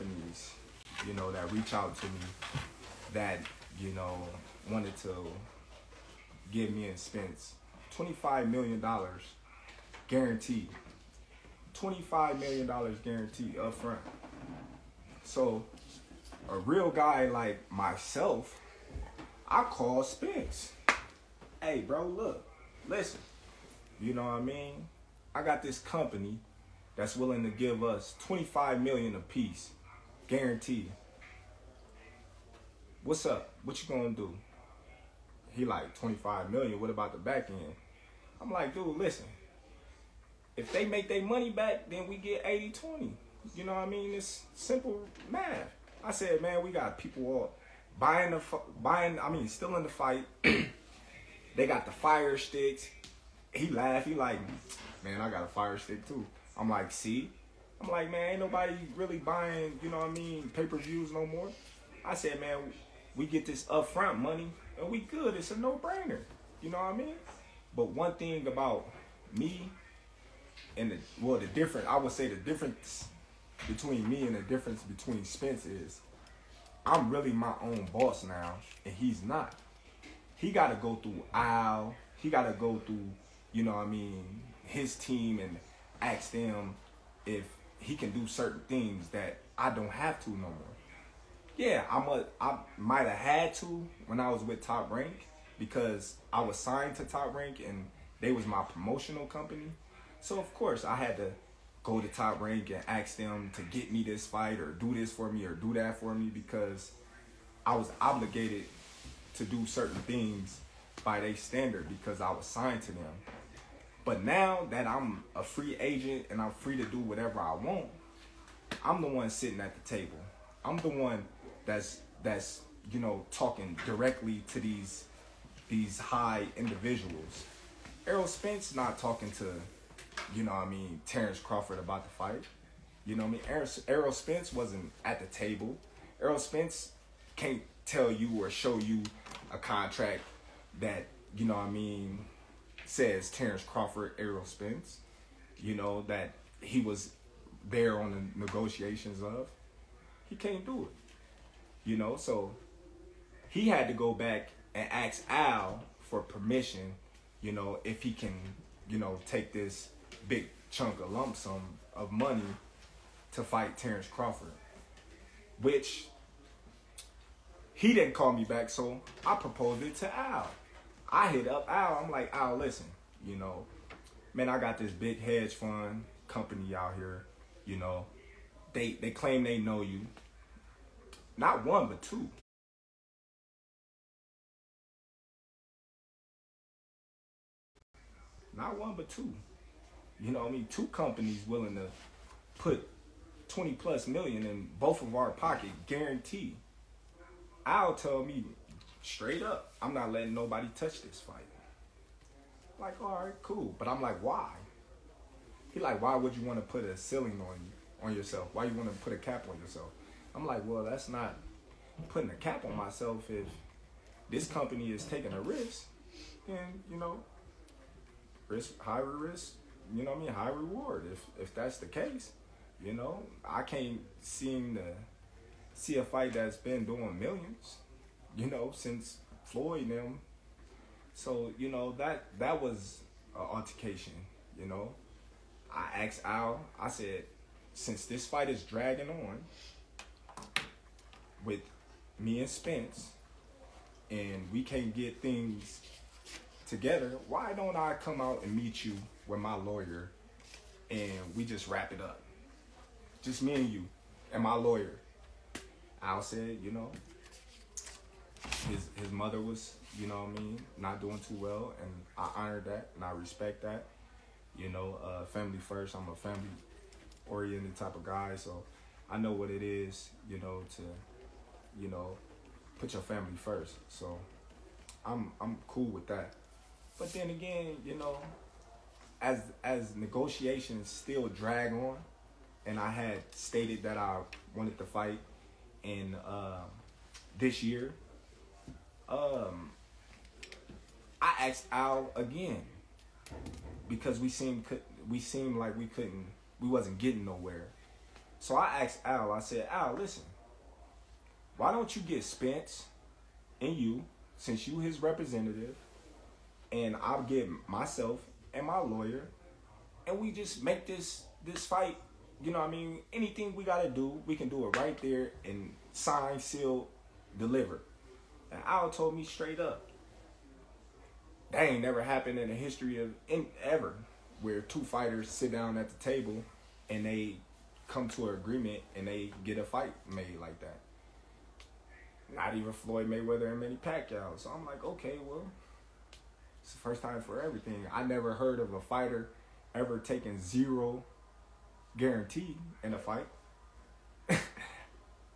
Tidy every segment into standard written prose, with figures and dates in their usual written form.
companies, you know, that reach out to me that, you know, wanted to give me and Spence $25 million guaranteed. $25 million guaranteed up front. So a real guy like myself, I call Spence. Hey bro, look, listen, you know what I mean? I got this company that's willing to give us $25 million a piece, guaranteed. What's up? What you gonna do? He like, 25 million, what about the back end? I'm like, dude, listen, if they make their money back, then we get 80-20. You know what I mean? It's simple math. I said, man, we got people all still in the fight. They got the fire sticks. He laughed. He like, man, I got a fire stick too. I'm like, see? I'm like, man, ain't nobody really buying, you know what I mean, pay-per-views no more. I said, man, we get this upfront money and we good. It's a no-brainer. You know what I mean? But one thing about me and I would say the difference between me and the difference between Spence is I'm really my own boss now and he's not. He got to go through Al. He got to go through, you know what I mean, his team and ask them if he can do certain things that I don't have to no more. Yeah, I might have had to when I was with Top Rank because I was signed to Top Rank and they was my promotional company. So of course I had to go to Top Rank and ask them to get me this fight or do this for me or do that for me because I was obligated to do certain things by their standard because I was signed to them. But now that I'm a free agent and I'm free to do whatever I want, I'm the one sitting at the table. I'm the one that's you know, talking directly to these high individuals. Errol Spence not talking to, you know what I mean, Terence Crawford about the fight. You know what I mean? Errol Spence wasn't at the table. Errol Spence can't tell you or show you a contract that, you know what I mean, says Terence Crawford, Errol Spence, you know, that he was there on the negotiations of. He can't do it. You know, so he had to go back and ask Al for permission, you know, if he can, you know, take this big chunk of lump sum of money to fight Terence Crawford, which he didn't call me back, so I proposed it to Al. I hit up Al. I'm like, Al, listen, you know, man, I got this big hedge fund company out here, you know, they claim they know you. Not one, but two. Not one, but two. You know what I mean? Two companies willing to put 20 plus million in both of our pocket, guaranteed. Al tell me straight up, I'm not letting nobody touch this fight. Like, all right, cool. But I'm like, why? He like, why would you want to put a ceiling on yourself? Why you want to put a cap on yourself? I'm like, well, that's not putting a cap on myself. If this company is taking a risk, then, you know, high risk, you know what I mean, high reward. If that's the case, you know, I can't seem to see a fight that's been doing millions, you know, since Floyd and them. So, you know, that was an altercation, you know. I asked Al, I said, since this fight is dragging on with me and Spence and we can't get things together, why don't I come out and meet you with my lawyer and we just wrap it up? Just me and you and my lawyer. Al said, you know, his mother was, you know what I mean, not doing too well, and I honor that and I respect that. You know, family first. I'm a family-oriented type of guy, so I know what it is, you know, to, you know, put your family first. So I'm cool with that. But then again, you know, as negotiations still drag on, and I had stated that I wanted to fight in this year, I asked Al again because we seemed like we wasn't getting nowhere. So I asked Al, I said, Al, listen, why don't you get Spence and you, since you his representative, and I'll get myself and my lawyer, and we just make this fight, you know what I mean? Anything we gotta do, we can do it right there and sign, seal, deliver. And Al told me straight up, that ain't never happened in the history of ever, where two fighters sit down at the table and they come to an agreement and they get a fight made like that. Not even Floyd Mayweather and Manny Pacquiao. So I'm like, okay, well, it's the first time for everything. I never heard of a fighter ever taking zero guarantee in a fight.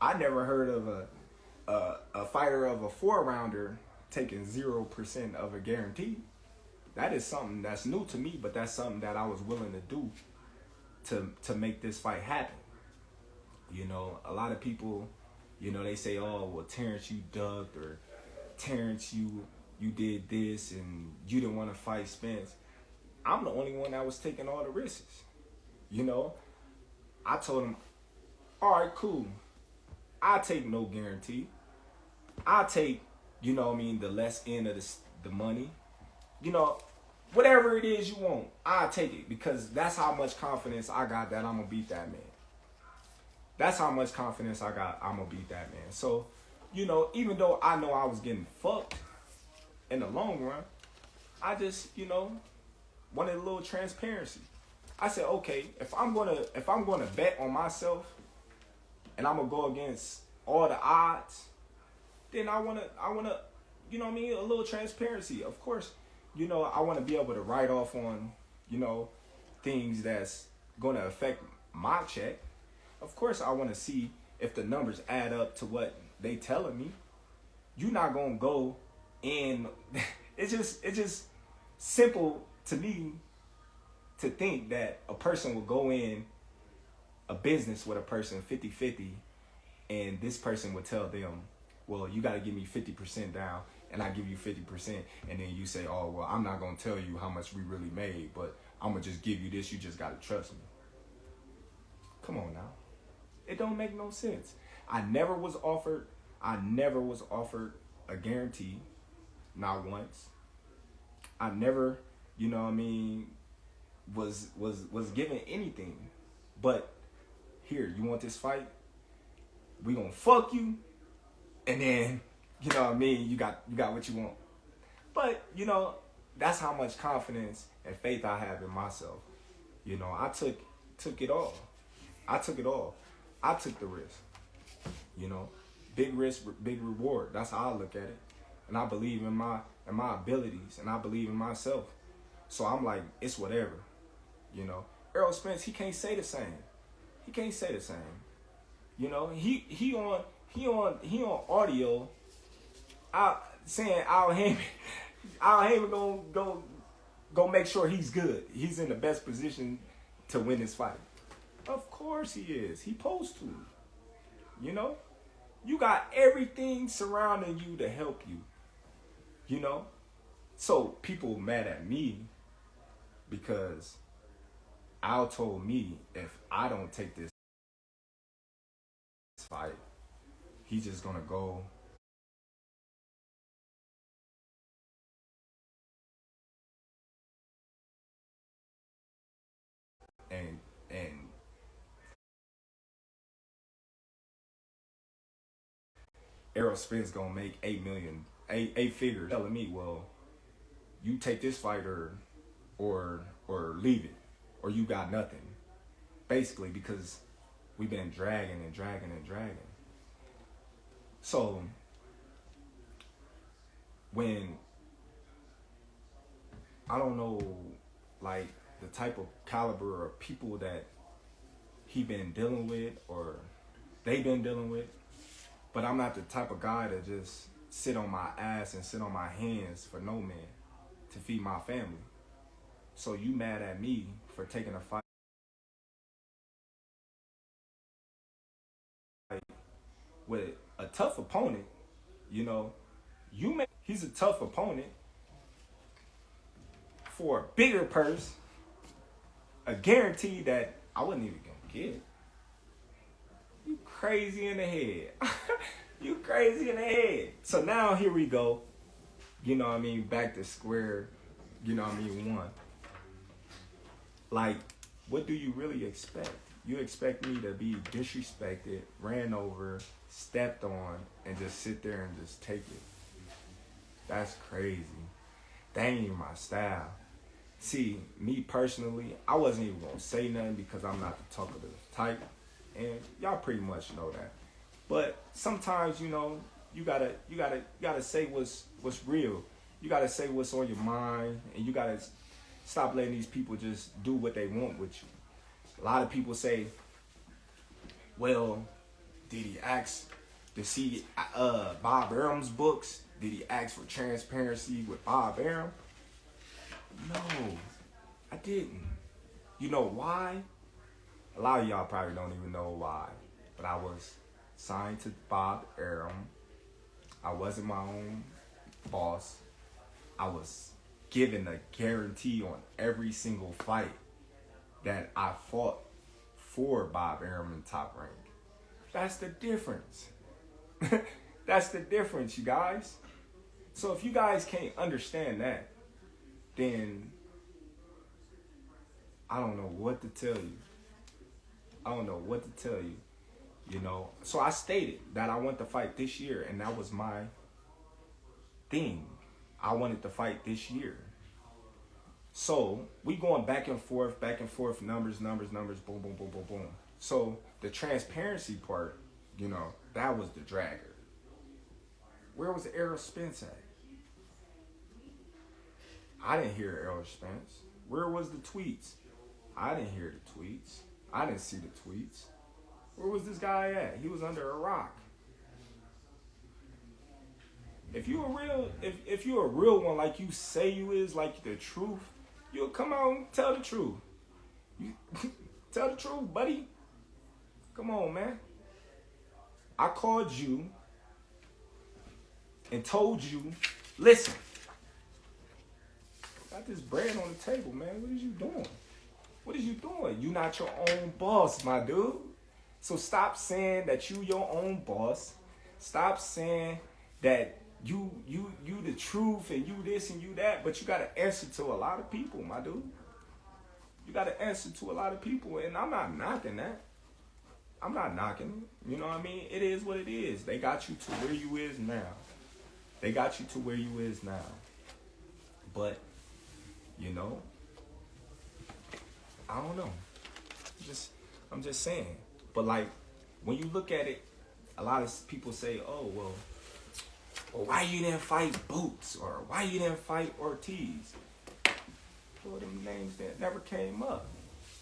I never heard of a fighter of a 4-rounder taking 0% of a guarantee. That is something that's new to me, but that's something that I was willing to do to make this fight happen. You know, a lot of people, you know, they say, oh, well, Terrence, you ducked, or Terrence, you did this and you didn't want to fight Spence. I'm the only one that was taking all the risks. You know, I told him, all right, cool. I take no guarantee. I take, you know what I mean, the less end of the money. You know, whatever it is you want, I take it, because that's how much confidence I got that I'm going to beat that man. That's how much confidence I got I'm going to beat that man. So, you know, even though I know I was getting fucked in the long run, I just, you know, wanted a little transparency. I said, okay, if I'm gonna bet on myself and I'm gonna go against all the odds, then I wanna, you know what I mean, a little transparency. Of course, you know, I wanna be able to write off on, you know, things that's gonna affect my check. Of course, I wanna see if the numbers add up to what they telling me. You're not gonna go in. It's just simple to me to think that a person will go in a business with a person 50-50, and this person would tell them, well, you got to give me 50% down and I give you 50%. And then you say, oh, well, I'm not going to tell you how much we really made, but I'm going to just give you this. You just got to trust me. Come on now. It don't make no sense. I never was offered a guarantee, not once. I never, you know what I mean, was given anything. But here, you want this fight? We gonna fuck you, and then, you know what I mean, you got what you want. But, you know, that's how much confidence and faith I have in myself. You know, I took it all. I took it all. I took the risk. You know, big risk, big reward. That's how I look at it. And I believe in my abilities, and I believe in myself. So I'm like, it's whatever. You know, Errol Spence, he can't say the same. He can't say the same. You know, he on audio saying Al Heyman go make sure he's good. He's in the best position to win this fight. Of course he is. He supposed to. You know, you got everything surrounding you to help you. You know, so people mad at me because Al told me if I don't take this fight, he's just gonna go and Errol Spence gonna make 8 million, eight figures, telling me, well, you take this fight or leave it, or you got nothing. Basically, because we've been dragging. So when I don't know, like, the type of caliber of people that he been dealing with or they been dealing with, but I'm not the type of guy to just sit on my ass and sit on my hands for no man to feed my family. So you mad at me for taking a fight with a tough opponent, you know, he's a tough opponent for a bigger purse, a guarantee that I wasn't even gonna get. crazy in the head. You crazy in the head. So now here we go. You know what I mean? Back to square, you know what I mean, one. Like, what do you really expect? You expect me to be disrespected, ran over, stepped on, and just sit there and just take it. That's crazy. That ain't even my style. See, me personally, I wasn't even gonna say nothing because I'm not the talkative type. And y'all pretty much know that. But sometimes, you know, you gotta say what's real. You gotta say what's on your mind, and you gotta stop letting these people just do what they want with you. A lot of people say, well, did he ask to see Bob Arum's books? Did he ask for transparency with Bob Arum? No, I didn't. You know why? A lot of y'all probably don't even know why. But I was signed to Bob Arum. I wasn't my own boss. I was given a guarantee on every single fight that I fought for Bob Arum in Top Rank. That's the difference. That's the difference, you guys. So if you guys can't understand that, then I don't know what to tell you. I don't know what to tell you, you know. So I stated that I want to fight this year, and that was my thing. I wanted to fight this year. So we going back and forth, numbers, boom, boom, boom, boom, boom. So the transparency part, you know, that was the dragger. Where was Errol Spence at? I didn't hear Errol Spence. Where was the tweets? I didn't hear the tweets. I didn't see the tweets. Where was this guy at? He was under a rock. If you a real one, like you say you is, like the truth, you'll come out and tell the truth. You tell the truth, buddy. Come on, man. I called you and told you, listen, got this bread on the table, man. What is you doing? What is you doing? You not your own boss, my dude. So stop saying that you your own boss. Stop saying that you the truth and you this and you that, but you got to answer to a lot of people, my dude. You got to answer to a lot of people, and I'm not knocking that. I'm not knocking it. You know what I mean? It is what it is. They got you to where you is now. They got you to where you is now. But, you know, I don't know. I'm just saying. But like, when you look at it, a lot of people say, oh, well, why you didn't fight Boots? Or why you didn't fight Ortiz? Well, them names that never came up.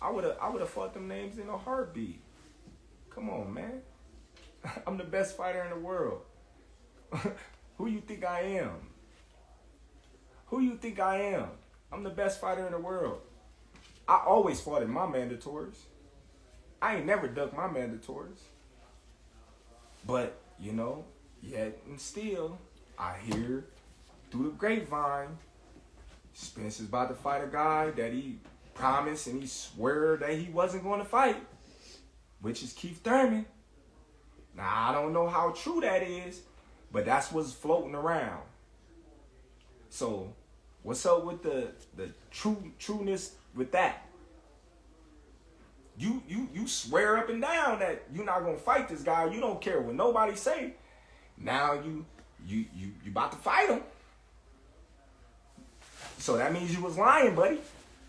I would have fought them names in a heartbeat. Come on, man. I'm the best fighter in the world. Who you think I am? Who you think I am? I'm the best fighter in the world. I always fought in my mandatories. I ain't never ducked my mandatories. But, you know, yet and still, I hear through the grapevine, Spence is about to fight a guy that he promised and he swore that he wasn't going to fight, which is Keith Thurman. Now, I don't know how true that is, but that's what's floating around. So, what's up with the trueness with that? You swear up and down that you're not gonna fight this guy. You don't care what nobody say. Now you about to fight him. So that means you was lying, buddy.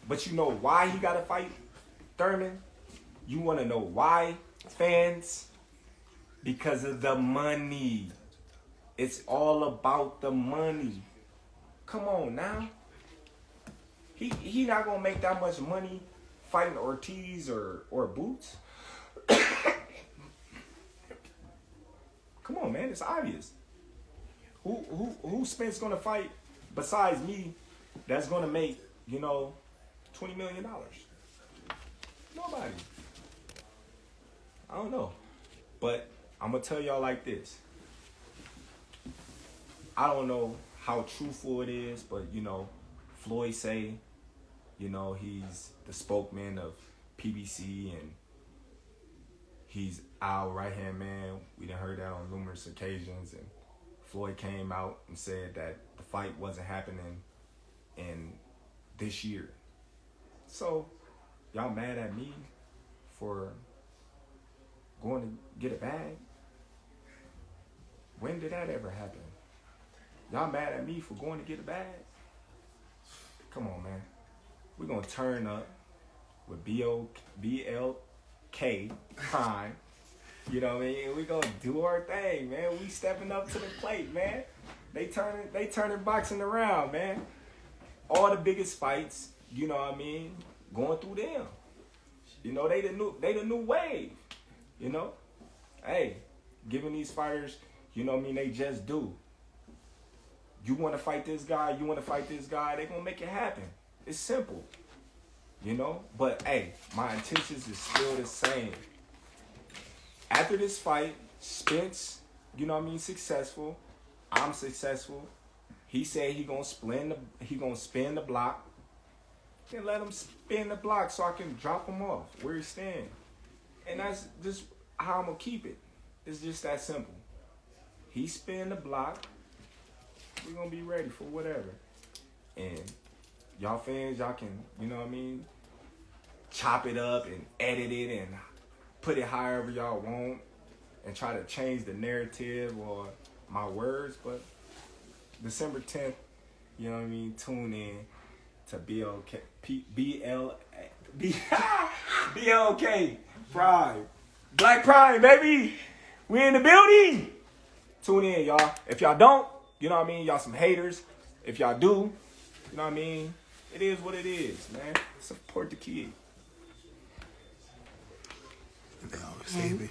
But you know why he gotta fight Thurman? You wanna know why, fans? Because of the money. It's all about the money. Come on now. He not gonna make that much money fighting Ortiz or Boots. Come on, man, it's obvious. Who Spence gonna fight besides me that's gonna make, you know, $20 million? Nobody. I don't know. But I'm gonna tell y'all like this. I don't know how truthful it is, but you know, Floyd say, you know, he's the spokesman of PBC and he's our right-hand man. We done heard that on numerous occasions, and Floyd came out and said that the fight wasn't happening in this year. So, y'all mad at me for going to get a bag? When did that ever happen? Y'all mad at me for going to get a bag? Come on, man. We're going to turn up with BLK Prime. You know what I mean? We're going to do our thing, man. We stepping up to the plate, man. They turning boxing around, man. All the biggest fights, you know what I mean, going through them. You know, they the new wave. You know? Hey, giving these fighters, you know what I mean, they just do. You want to fight this guy, they going to make it happen. It's simple. You know? But, hey, my intentions is still the same. After this fight, Spence, you know what I mean, successful. I'm successful. He said he gonna spin the block. Then let him spin the block so I can drop him off where he's standing. And that's just how I'm gonna keep it. It's just that simple. He spin the block. We're gonna be ready for whatever. And y'all fans, y'all can, you know what I mean, chop it up and edit it and put it however y'all want and try to change the narrative or my words, but December 10th, you know what I mean, tune in to BLK Pride. Black Pride, baby. We in the building. Tune in, y'all. If y'all don't, you know what I mean, y'all some haters. If y'all do, you know what I mean, it is what it is, man. Support the kid. They always say,